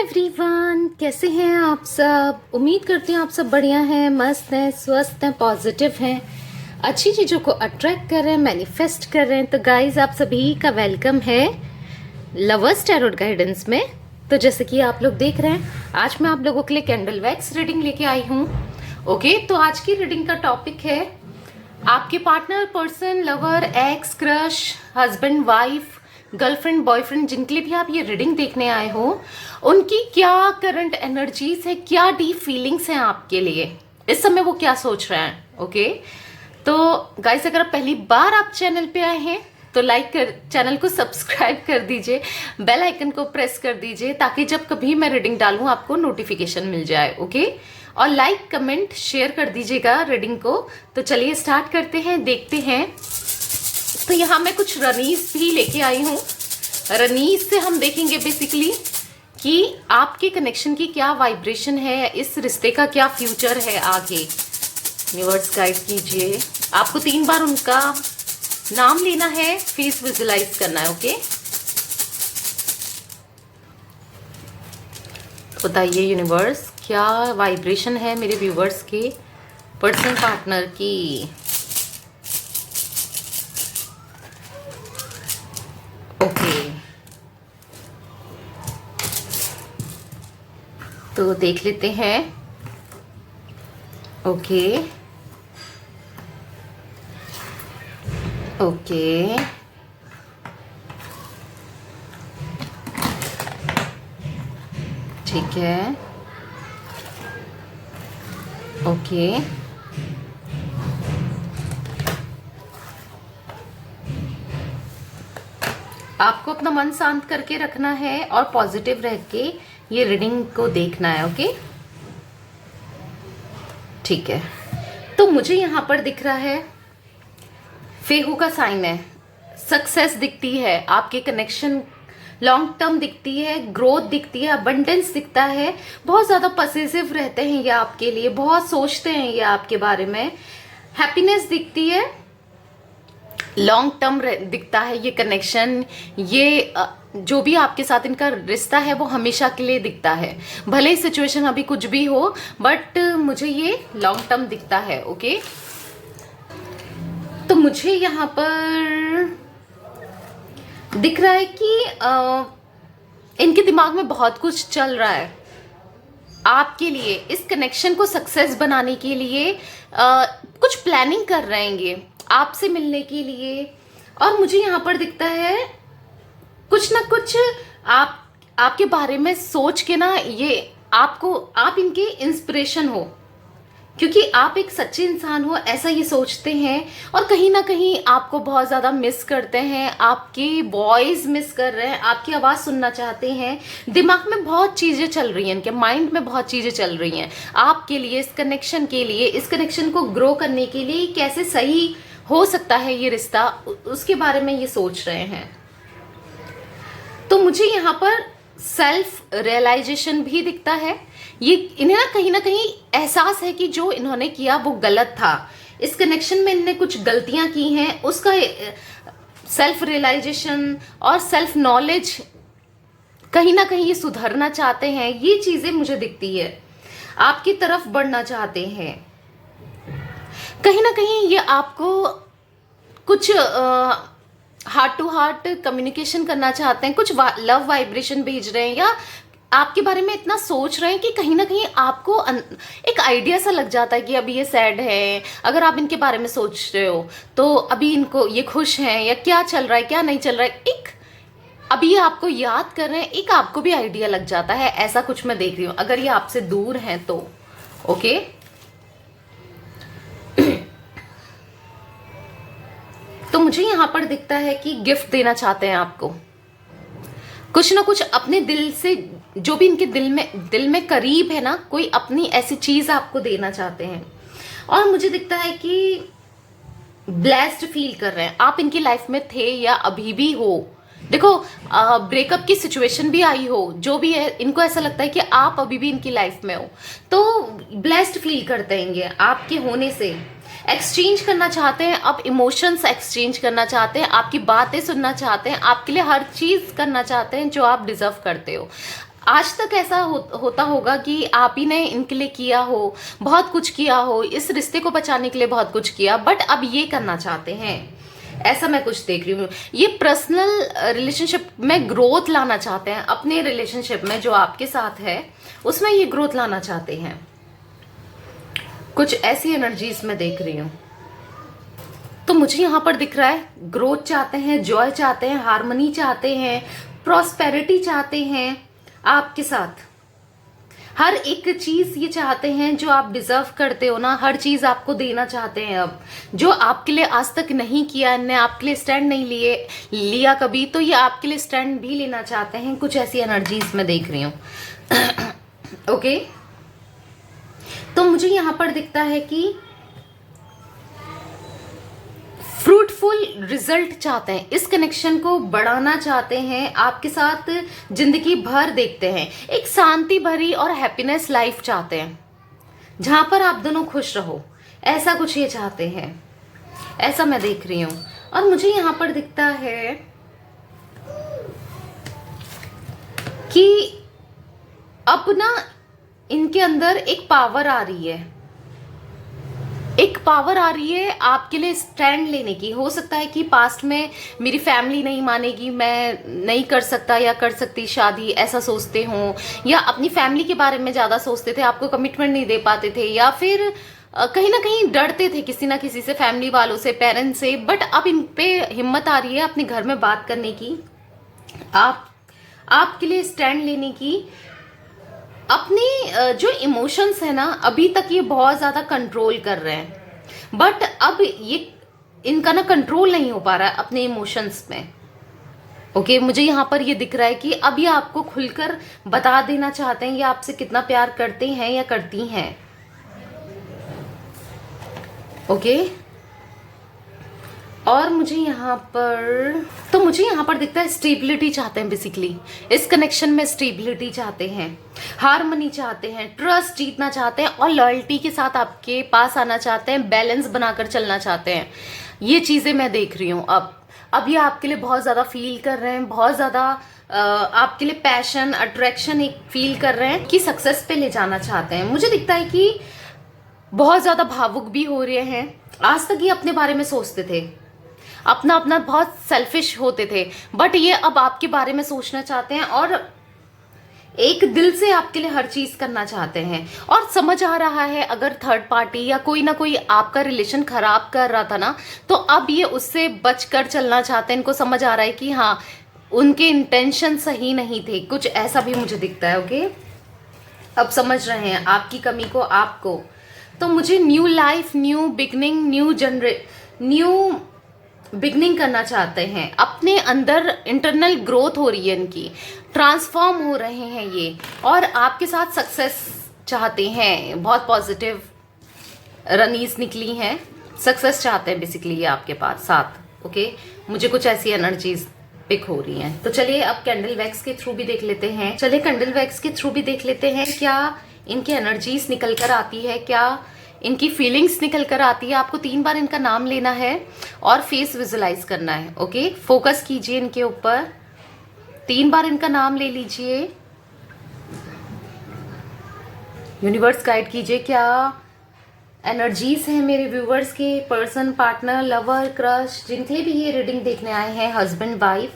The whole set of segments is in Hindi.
एवरीवन, कैसे हैं आप सब। उम्मीद करती हूँ आप सब बढ़िया हैं, मस्त हैं, स्वस्थ हैं, पॉजिटिव हैं, अच्छी चीज़ों को अट्रैक्ट कर रहे हैं, मैनिफेस्ट कर रहे हैं। तो गाइज, आप सभी का वेलकम है लवर्स टैरोट गाइडेंस में। तो जैसे कि आप लोग देख रहे हैं, आज मैं आप लोगों के लिए कैंडल वैक्स रीडिंग लेके आई हूँ। ओके, तो आज की रीडिंग का टॉपिक है आपके partner, person, lover, x, crush, husband, wife, girlfriend, boyfriend, जिनके लिए भी आप ये रीडिंग देखने आए हो, उनकी क्या करंट एनर्जीज है, क्या डीप फीलिंग्स हैं आपके लिए, इस समय वो क्या सोच रहे हैं। ओके, तो गाइस, अगर आप पहली बार आप चैनल पे आए हैं तो लाइक कर, चैनल को सब्सक्राइब कर दीजिए, बेल आइकन को प्रेस कर दीजिए ताकि जब कभी मैं रीडिंग डालूं आपको नोटिफिकेशन मिल जाए। ओके, और लाइक, कमेंट, शेयर कर दीजिएगा रीडिंग को। तो चलिए स्टार्ट करते हैं, देखते हैं। तो यहाँ मैं कुछ रनीस भी लेके आई हूँ। रनीस से हम देखेंगे बेसिकली कि आपके कनेक्शन की क्या वाइब्रेशन है, इस रिश्ते का क्या फ्यूचर है आगे। यूनिवर्स गाइड कीजिए। आपको 3 बार उनका नाम लेना है, फेस विजुलाइज करना है। ओके, बताइए यूनिवर्स, क्या वाइब्रेशन है मेरे व्यूवर्स के पर्सन पार्टनर की। ओके, तो देख लेते हैं। ओके ओके, ठीक है। ओके, आपको अपना मन शांत करके रखना है और पॉजिटिव रह के ये रीडिंग को देखना है। ओके, ठीक है। तो मुझे यहाँ पर दिख रहा है फेहू का साइन है, सक्सेस दिखती है, आपके कनेक्शन लॉन्ग टर्म दिखती है, ग्रोथ दिखती है, अबंडेंस दिखता है। बहुत ज़्यादा पॉसेसिव रहते हैं ये आपके लिए, बहुत सोचते हैं ये आपके बारे में। हैप्पीनेस दिखती है, लॉन्ग टर्म दिखता है ये कनेक्शन। ये जो भी आपके साथ इनका रिश्ता है वो हमेशा के लिए दिखता है, भले ही सिचुएशन अभी कुछ भी हो, बट मुझे ये लॉन्ग टर्म दिखता है। ओके, तो मुझे यहाँ पर दिख रहा है कि इनके दिमाग में बहुत कुछ चल रहा है आपके लिए। इस कनेक्शन को सक्सेस बनाने के लिए कुछ प्लानिंग कर रहे हैं ये आपसे मिलने के लिए। और मुझे यहाँ पर दिखता है कुछ ना कुछ आपके बारे में सोच के ना, ये आप इनके इंस्पिरेशन हो, क्योंकि आप एक सच्चे इंसान हो, ऐसा ये सोचते हैं। और कहीं ना कहीं आपको बहुत ज़्यादा मिस करते हैं, आपकी वॉइस मिस कर रहे हैं, आपकी आवाज़ सुनना चाहते हैं। दिमाग में बहुत चीज़ें चल रही हैं, इनके माइंड में बहुत चीज़ें चल रही हैं आपके लिए, इस कनेक्शन के लिए, इस कनेक्शन को ग्रो करने के लिए कैसे सही हो सकता है ये रिश्ता, उसके बारे में ये सोच रहे हैं। तो मुझे यहाँ पर सेल्फ रियलाइजेशन भी दिखता है। ये इन्हें ना कहीं एहसास है कि जो इन्होंने किया वो गलत था, इस कनेक्शन में इन्होंने कुछ गलतियां की हैं, उसका सेल्फ रियलाइजेशन और सेल्फ नॉलेज कहीं ना कहीं ये सुधरना चाहते हैं। ये चीजें मुझे दिखती है, आपकी तरफ बढ़ना चाहते हैं। कहीं ना कहीं ये आपको कुछ हार्ट टू हार्ट कम्युनिकेशन करना चाहते हैं, कुछ लव वाइब्रेशन भेज रहे हैं, या आपके बारे में इतना सोच रहे हैं कि कहीं ना कहीं आपको एक आइडिया सा लग जाता है कि अभी ये सैड है। अगर आप इनके बारे में सोच रहे हो तो अभी इनको ये खुश हैं, या क्या चल रहा है क्या नहीं चल रहा है, एक अभी ये आपको याद कर रहे हैं, एक आपको भी आइडिया लग जाता है। ऐसा कुछ मैं देख रही हूँ, अगर ये आपसे दूर हैं तो। ओके, तो मुझे यहाँ पर दिखता है कि गिफ्ट देना चाहते हैं आपको, कुछ ना कुछ अपने दिल से, जो भी इनके दिल में करीब है ना, कोई अपनी ऐसी चीज आपको देना चाहते हैं। और मुझे दिखता है कि ब्लेस्ड फील कर रहे हैं, आप इनकी लाइफ में थे या अभी भी हो। देखो, ब्रेकअप की सिचुएशन भी आई हो, जो भी है, इनको ऐसा लगता है कि आप अभी भी इनकी लाइफ में हो, तो ब्लेस्ड फील करते हैं आपके होने से। एक्सचेंज करना चाहते हैं, आप इमोशंस एक्सचेंज करना चाहते हैं, आपकी बातें सुनना चाहते हैं, आपके लिए हर चीज करना चाहते हैं जो आप डिजर्व करते हो। आज तक ऐसा होता होगा कि आप ही ने इनके लिए किया हो, बहुत कुछ किया हो, इस रिश्ते को बचाने के लिए बहुत कुछ किया, बट अब ये करना चाहते हैं, ऐसा मैं कुछ देख रही हूँ। ये पर्सनल रिलेशनशिप में ग्रोथ लाना चाहते हैं, अपने रिलेशनशिप में जो आपके साथ है उसमें ये ग्रोथ लाना चाहते हैं। कुछ ऐसी एनर्जीज मैं देख रही हूँ। तो मुझे यहाँ पर दिख रहा है ग्रोथ चाहते हैं, जॉय चाहते हैं, हार्मनी चाहते हैं, प्रॉस्पेरिटी चाहते हैं आपके साथ। हर एक चीज ये चाहते हैं जो आप डिजर्व करते हो ना, हर चीज आपको देना चाहते हैं। अब जो आपके लिए आज तक नहीं किया, इनने आपके लिए स्टैंड नहीं लिया कभी, तो ये आपके लिए स्टैंड भी लेना चाहते हैं। कुछ ऐसी एनर्जीज मैं देख रही हूँ। ओके, तो मुझे यहां पर दिखता है कि फ्रूटफुल रिजल्ट चाहते हैं, इस कनेक्शन को बढ़ाना चाहते हैं, आपके साथ जिंदगी भर देखते हैं, एक शांति भरी और हैप्पीनेस लाइफ चाहते हैं जहां पर आप दोनों खुश रहो, ऐसा कुछ ये चाहते हैं, ऐसा मैं देख रही हूं। और मुझे यहां पर दिखता है कि अब ना इनके अंदर एक पावर आ रही है, एक पावर आ रही है आपके लिए स्टैंड लेने की। हो सकता है कि पास्ट में मेरी फैमिली नहीं मानेगी, मैं नहीं कर सकता या कर सकती शादी, ऐसा सोचते हो, या अपनी फैमिली के बारे में ज्यादा सोचते थे, आपको कमिटमेंट नहीं दे पाते थे, या फिर कहीं ना कहीं डरते थे किसी ना किसी से, फैमिली वालों से, पेरेंट्स से। बट अब इन पे हिम्मत आ रही है अपने घर में बात करने की, आपके लिए स्टैंड लेने की। अपने जो इमोशंस है ना, अभी तक ये बहुत ज्यादा कंट्रोल कर रहे हैं, बट अब ये इनका ना कंट्रोल नहीं हो पा रहा है अपने इमोशंस में। ओके, मुझे यहाँ पर ये दिख रहा है कि अब ये आपको खुलकर बता देना चाहते हैं ये आपसे कितना प्यार करते हैं या करती हैं। ओके, और मुझे यहाँ पर दिखता है स्टेबिलिटी चाहते हैं, बेसिकली इस कनेक्शन में स्टेबिलिटी चाहते हैं, हार्मनी चाहते हैं, ट्रस्ट जीतना चाहते हैं, और लॉयल्टी के साथ आपके पास आना चाहते हैं, बैलेंस बनाकर चलना चाहते हैं। ये चीजें मैं देख रही हूँ। अब ये आपके लिए बहुत ज्यादा फील कर रहे हैं, बहुत ज्यादा आपके लिए पैशन, अट्रैक्शन एक फील कर रहे हैं कि सक्सेस पे ले जाना चाहते हैं। मुझे दिखता है कि बहुत ज्यादा भावुक भी हो रहे हैं। आज तक ये अपने बारे में सोचते थे, अपना अपना बहुत सेल्फिश होते थे, बट ये अब आपके बारे में सोचना चाहते हैं और एक दिल से आपके लिए हर चीज करना चाहते हैं। और समझ आ रहा है अगर थर्ड पार्टी या कोई ना कोई आपका रिलेशन खराब कर रहा था ना, तो अब ये उससे बचकर चलना चाहते हैं। इनको समझ आ रहा है कि हाँ, उनके इंटेंशन सही नहीं थे, कुछ ऐसा भी मुझे दिखता है। ओके, अब समझ रहे हैं आपकी कमी को, आपको। तो मुझे new life, new beginning, new beginning करना चाहते हैं। अपने अंदर इंटरनल ग्रोथ हो रही है इनकी, ट्रांसफॉर्म हो रहे हैं ये, और आपके साथ सक्सेस चाहते हैं। बहुत पॉजिटिव रनीस निकली हैं, सक्सेस चाहते हैं बेसिकली ये आपके पास साथ। ओके, मुझे कुछ ऐसी एनर्जीज पिक हो रही हैं। तो चलिए अब कैंडल वैक्स के थ्रू भी देख लेते हैं। क्या इनकी एनर्जीज निकल कर आती है, क्या इनकी फीलिंग्स निकल कर आती है। आपको 3 बार इनका नाम लेना है और फेस विजुलाइज करना है। ओके, फोकस कीजिए इनके ऊपर, 3 बार इनका नाम ले लीजिए। यूनिवर्स गाइड कीजिए क्या एनर्जीज हैं मेरे व्यूवर्स के, पर्सन, पार्टनर, लवर, क्रश, जिनके लिए भी ये रीडिंग देखने आए हैं, हस्बैंड, वाइफ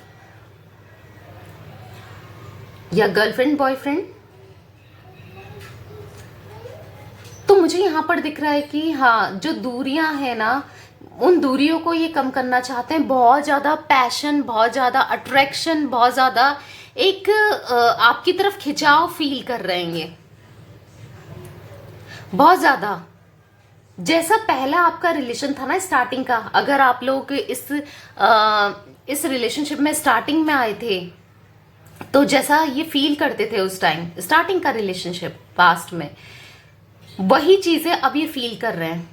या गर्लफ्रेंड, बॉयफ्रेंड। तो मुझे यहाँ पर दिख रहा है कि हाँ, जो दूरियां हैं ना, उन दूरियों को ये कम करना चाहते हैं। बहुत ज्यादा पैशन, बहुत ज्यादा अट्रैक्शन, बहुत ज्यादा एक आपकी तरफ खिंचाव फील कर रहे हैं ये, बहुत ज्यादा। जैसा पहला आपका रिलेशन था ना स्टार्टिंग का, अगर आप लोग इस रिलेशनशिप में स्टार्टिंग में आए थे, तो जैसा ये फील करते थे उस टाइम स्टार्टिंग का रिलेशनशिप पास्ट में, वही चीजें अब ये फील कर रहे हैं।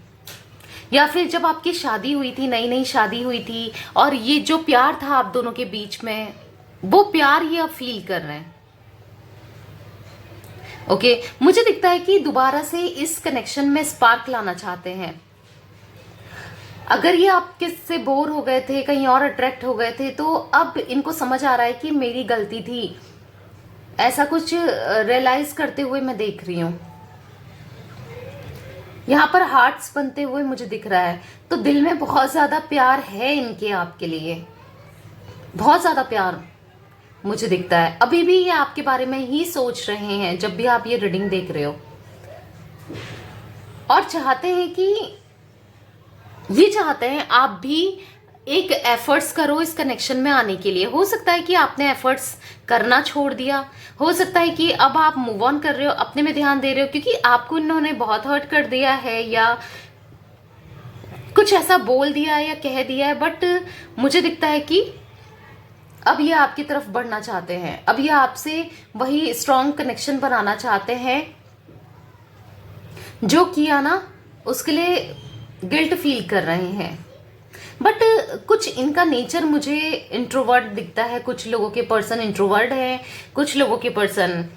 या फिर जब आपकी शादी हुई थी, नई नई शादी हुई थी, और ये जो प्यार था आप दोनों के बीच में, वो प्यार ये अब फील कर रहे हैं। ओके, मुझे दिखता है कि दोबारा से इस कनेक्शन में स्पार्क लाना चाहते हैं। अगर ये आपके से बोर हो गए थे, कहीं और अट्रैक्ट हो गए थे, तो अब इनको समझ आ रहा है कि मेरी गलती थी, ऐसा कुछ रियलाइज करते हुए मैं देख रही हूँ। यहाँ पर हार्ट्स बनते हुए मुझे दिख रहा है। तो दिल में बहुत ज्यादा प्यार है इनके आपके लिए, बहुत ज्यादा प्यार मुझे दिखता है। अभी भी ये आपके बारे में ही सोच रहे हैं जब भी आप ये रीडिंग देख रहे हो, और चाहते हैं कि ये चाहते हैं आप भी एक एफर्ट्स करो इस कनेक्शन में आने के लिए। हो सकता है कि आपने एफर्ट्स करना छोड़ दिया, हो सकता है कि अब आप मूव ऑन कर रहे हो, अपने में ध्यान दे रहे हो, क्योंकि आपको इन्होंने बहुत हर्ट कर दिया है या कुछ ऐसा बोल दिया है या कह दिया है। बट मुझे दिखता है कि अब ये आपकी तरफ बढ़ना चाहते हैं, अब ये आपसे वही स्ट्रॉन्ग कनेक्शन बनाना चाहते हैं। जो किया ना उसके लिए गिल्ट फील कर रहे हैं। बट कुछ इनका नेचर मुझे इंट्रोवर्ट दिखता है। कुछ लोगों के पर्सन इंट्रोवर्ट है, कुछ लोगों के पर्सन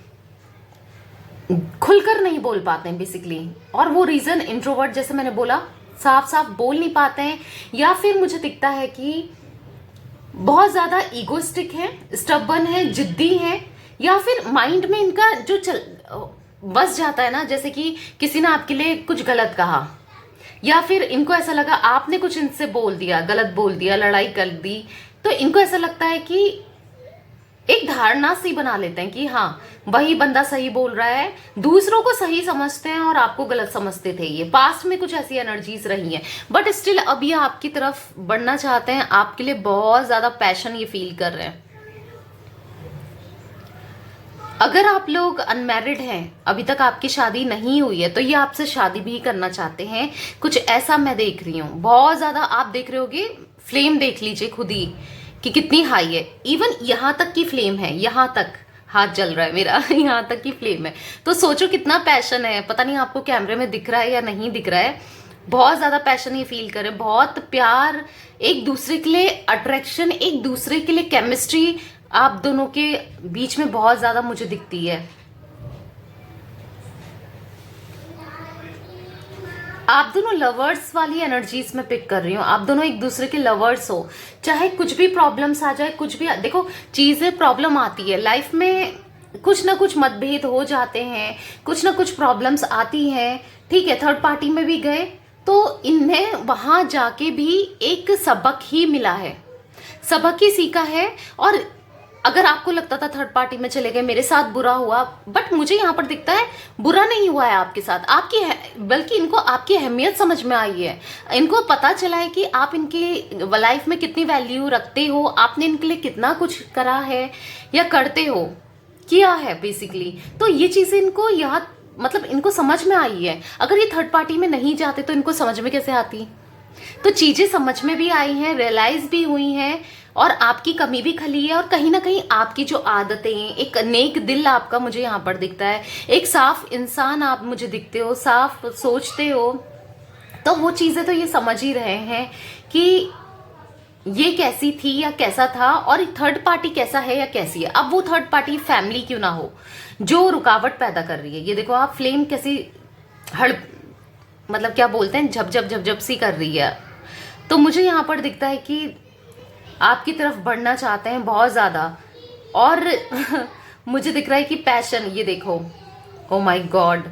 खुलकर नहीं बोल पाते हैं बेसिकली। और वो रीजन इंट्रोवर्ट, जैसे मैंने बोला, साफ साफ बोल नहीं पाते हैं, या फिर मुझे दिखता है कि बहुत ज्यादा ईगोस्टिक है, स्टबर्न है, जिद्दी है, या फिर माइंड में इनका जो बस जाता है ना, जैसे कि किसी ने आपके लिए कुछ गलत कहा, या फिर इनको ऐसा लगा आपने कुछ इनसे बोल दिया, गलत बोल दिया, लड़ाई कर दी, तो इनको ऐसा लगता है कि एक धारणा सी बना लेते हैं कि हाँ वही बंदा सही बोल रहा है। दूसरों को सही समझते हैं और आपको गलत समझते थे। ये पास्ट में कुछ ऐसी एनर्जीज रही हैं, बट स्टिल अब ये आपकी तरफ बढ़ना चाहते हैं, आपके लिए बहुत ज्यादा पैशन ये फील कर रहे हैं। अगर आप लोग अनमैरिड हैं, अभी तक आपकी शादी नहीं हुई है, तो ये आपसे शादी भी करना चाहते हैं, कुछ ऐसा मैं देख रही हूँ। बहुत ज्यादा आप देख रहे होगे, फ्लेम देख लीजिए खुद ही कि कितनी हाई है। इवन यहाँ तक की फ्लेम है, यहाँ तक हाथ जल रहा है मेरा यहाँ तक की फ्लेम है। तो सोचो कितना पैशन है। पता नहीं आपको कैमरे में दिख रहा है या नहीं दिख रहा है, बहुत ज्यादा पैशन ये फील करें, बहुत प्यार, एक दूसरे के लिए अट्रैक्शन, एक दूसरे के लिए केमिस्ट्री आप दोनों के बीच में बहुत ज्यादा मुझे दिखती है। आप दोनों लवर्स वाली एनर्जीज में पिक कर रही हूँ। आप दोनों एक दूसरे के लवर्स हो, चाहे कुछ भी प्रॉब्लम्स आ जाए, कुछ भी देखो चीजें प्रॉब्लम आती है लाइफ में, कुछ ना कुछ मतभेद हो जाते हैं, कुछ ना कुछ प्रॉब्लम्स आती हैं, ठीक है। थर्ड पार्टी में भी गए तो इन्हें वहां जाके भी एक सबक ही मिला है, सबक ही सीखा है। और अगर आपको लगता था थर्ड पार्टी में चले गए, मेरे साथ बुरा हुआ, बट मुझे यहाँ पर दिखता है बुरा नहीं हुआ है आपके साथ, आपकी है, बल्कि इनको आपकी अहमियत समझ में आई है। इनको पता चला है कि आप इनकी लाइफ में कितनी वैल्यू रखते हो, आपने इनके लिए कितना कुछ करा है या करते हो, किया है बेसिकली। तो ये चीजें इनको यहाँ मतलब इनको समझ में आई है। अगर ये थर्ड पार्टी में नहीं जाते तो इनको समझ में कैसे आती। तो चीजें समझ में भी आई हैं, रियलाइज भी हुई हैं, और आपकी कमी भी खली है। और कहीं ना कहीं आपकी जो आदतें, एक नेक दिल आपका मुझे यहाँ पर दिखता है, एक साफ इंसान आप मुझे दिखते हो, साफ सोचते हो। तो वो चीजें तो ये समझ ही रहे हैं कि ये कैसी थी या कैसा था, और थर्ड पार्टी कैसा है या कैसी है। अब वो थर्ड पार्टी फैमिली क्यों ना हो जो रुकावट पैदा कर रही है। ये देखो आप फ्लेम कैसी हड़ मतलब क्या बोलते हैं, झप सी कर रही है। तो मुझे यहाँ पर दिखता है कि आपकी तरफ बढ़ना चाहते हैं बहुत ज्यादा। और मुझे दिख रहा है कि पैशन, ये देखो, ओ माय गॉड,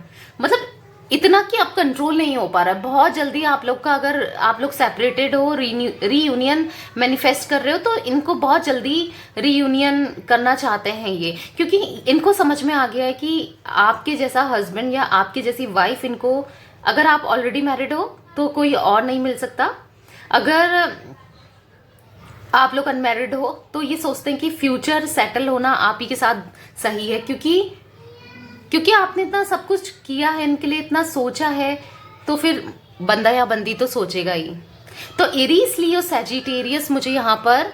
मतलब इतना कि अब कंट्रोल नहीं हो पा रहा। बहुत जल्दी आप लोग का, अगर आप लोग सेपरेटेड हो, रीयूनियन मैनिफेस्ट कर रहे हो, तो इनको बहुत जल्दी रीयूनियन करना चाहते हैं ये, क्योंकि इनको समझ में आ गया है कि आपके जैसा हस्बैंड या आपकी जैसी वाइफ इनको, अगर आप ऑलरेडी मैरिड हो तो कोई और नहीं मिल सकता। अगर आप लोग अनमैरिड हो तो ये सोचते हैं कि फ्यूचर सेटल होना आप ही के साथ सही है, क्योंकि आपने इतना सब कुछ किया है इनके लिए, इतना सोचा है, तो फिर बंदा या बंदी तो सोचेगा ही। तो एरीज, लियो, सैजिटेरियस मुझे यहाँ पर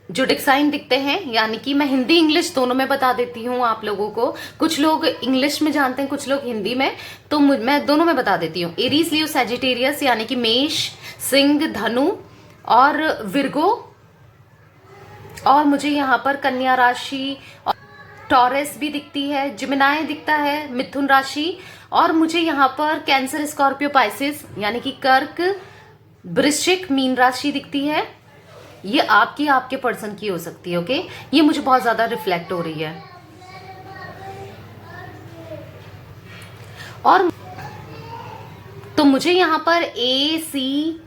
जोडिक साइन दिखते हैं, यानी कि मैं हिंदी इंग्लिश दोनों में बता देती हूँ आप लोगों को। कुछ लोग इंग्लिश में जानते हैं, कुछ लोग हिंदी में, तो मैं दोनों में बता देती हूँ। एरीज, लियो, सैजिटेरियस यानी कि मेष, सिंह, धनु और विर्गो, और मुझे यहाँ पर कन्या राशि, टॉरस भी दिखती है, जिमिनाई दिखता है, मिथुन राशि, और मुझे यहाँ पर कैंसर, स्कॉर्पियो, पाइसेस यानी कि कर्क, वृश्चिक, मीन राशि दिखती है। ये आपके पर्सन की हो सकती है, ओके। ये मुझे बहुत ज्यादा रिफ्लेक्ट हो रही है। और तो मुझे यहाँ पर ACDBMNPOSTGR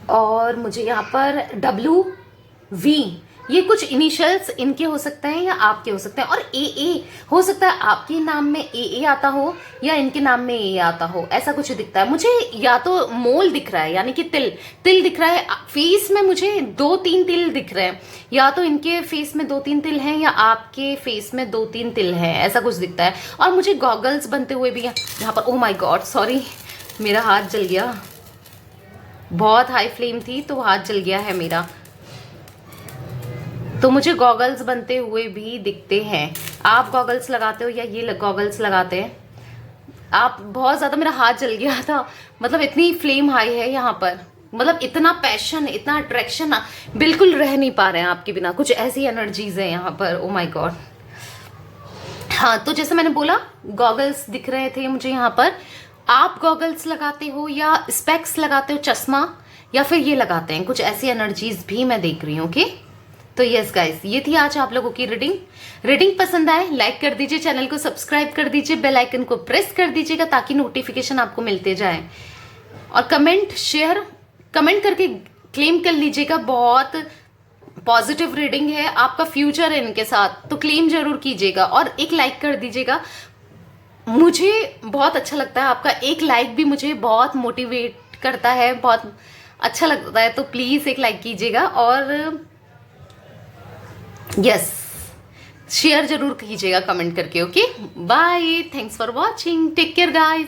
और मुझे यहाँ पर WV, ये कुछ इनिशियल्स इनके हो सकते हैं या आपके हो सकते हैं, और AA हो सकता है आपके नाम में AA आता हो या इनके नाम में AA आता हो, ऐसा कुछ दिखता है मुझे। या तो मोल दिख रहा है, यानी कि तिल दिख रहा है फेस में, मुझे 2-3 तिल दिख रहे हैं, या तो इनके फेस में 2-3 तिल हैं या आपके फेस में 2-3 तिल हैं, ऐसा कुछ दिखता है। और मुझे गॉगल्स बनते हुए भी यहाँ पर, ओ माई गॉड सॉरी, मेरा हाथ जल गया, बहुत हाई फ्लेम थी तो हाथ जल गया है मेरा। तो मुझे गॉगल्स बनते हुए भी दिखते हैं। आप गॉगल्स लगाते हो या ये गॉगल्स लगाते हैं? आप बहुत ज़्यादा, मेरा हाथ जल गया था, मतलब इतनी फ्लेम हाई है यहाँ पर, मतलब इतना पैशन, इतना अट्रैक्शन, बिल्कुल रह नहीं पा रहे हैं आपके बिना, कुछ ऐसी एनर्जीज है यहाँ पर। Oh my God. हाँ, तो जैसे मैंने बोला गॉगल्स दिख रहे थे मुझे यहाँ पर। आप गॉगल्स लगाते हो या स्पेक्स लगाते हो, चश्मा, या फिर ये लगाते हैं, कुछ ऐसी एनर्जीज भी मैं देख रही हूँ। ओके, तो यस गाइस, ये थी आज आप लोगों की रीडिंग पसंद आए लाइक कर दीजिए, चैनल को सब्सक्राइब कर दीजिए, बेल आइकन को प्रेस कर दीजिएगा ताकि नोटिफिकेशन आपको मिलते जाए, और कमेंट करके क्लेम कर लीजिएगा। बहुत पॉजिटिव रीडिंग है, आपका फ्यूचर है इनके साथ, तो क्लेम जरूर कीजिएगा और एक लाइक कर दीजिएगा। मुझे बहुत अच्छा लगता है, आपका एक लाइक भी मुझे बहुत मोटिवेट करता है, बहुत अच्छा लगता है, तो प्लीज़ एक लाइक कीजिएगा और यस शेयर जरूर कीजिएगा कमेंट करके। Okay, bye, thanks for watching, take care guys.